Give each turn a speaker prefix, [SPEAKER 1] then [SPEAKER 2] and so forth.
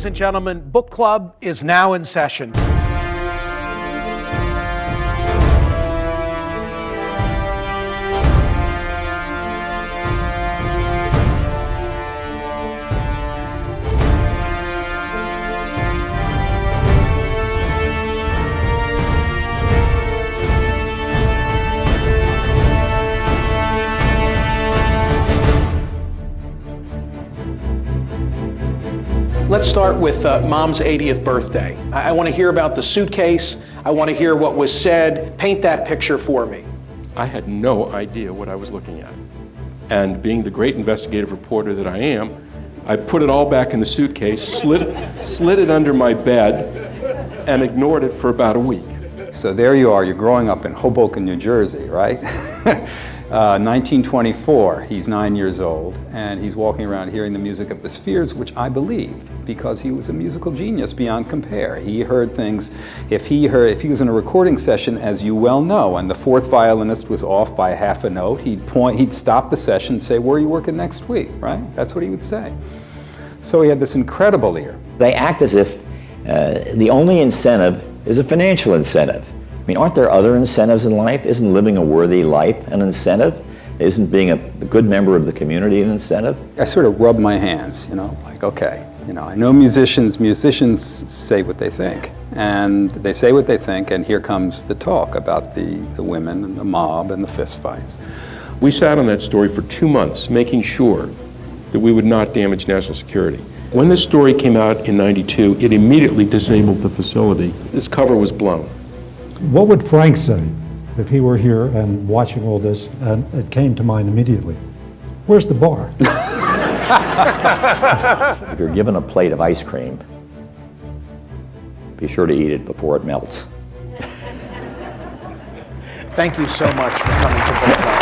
[SPEAKER 1] ladies and gentlemen, book club is now in session. Let's start with Mom's 80th birthday. I want to hear about the suitcase. I want to hear what was said. Paint that picture for me.
[SPEAKER 2] I had no idea what I was looking at. And being the great investigative reporter that I am, I put it all back in the suitcase, slid it under my bed, and ignored it for about a week.
[SPEAKER 3] So there you are, you're growing up in Hoboken, New Jersey, right? 1924, he's 9 years old, and he's walking around hearing the music of the Spheres, which I believe, because he was a musical genius beyond compare. He heard things, if he was in a recording session, as you well know, and the fourth violinist was off by half a note, he'd stop the session and say, "Where are you working next week?" Right? That's what he would say. So he had this incredible ear.
[SPEAKER 4] They act as if the only incentive is a financial incentive. I mean, aren't there other incentives in life? Isn't living a worthy life an incentive? Isn't being a good member of the community an incentive?
[SPEAKER 3] I sort of rub my hands, like, okay, I know musicians say what they think, and they say what they think, and here comes the talk about the women and the mob and the fistfights.
[SPEAKER 2] We sat on that story for 2 months, making sure that we would not damage national security. When this story came out in '92, it immediately disabled the facility. This cover was blown.
[SPEAKER 5] What would Frank say if he were here and watching all this, and it came to mind immediately? Where's the bar?
[SPEAKER 4] If you're given a plate of ice cream, be sure to eat it before it melts.
[SPEAKER 1] Thank you so much for coming to Book Club.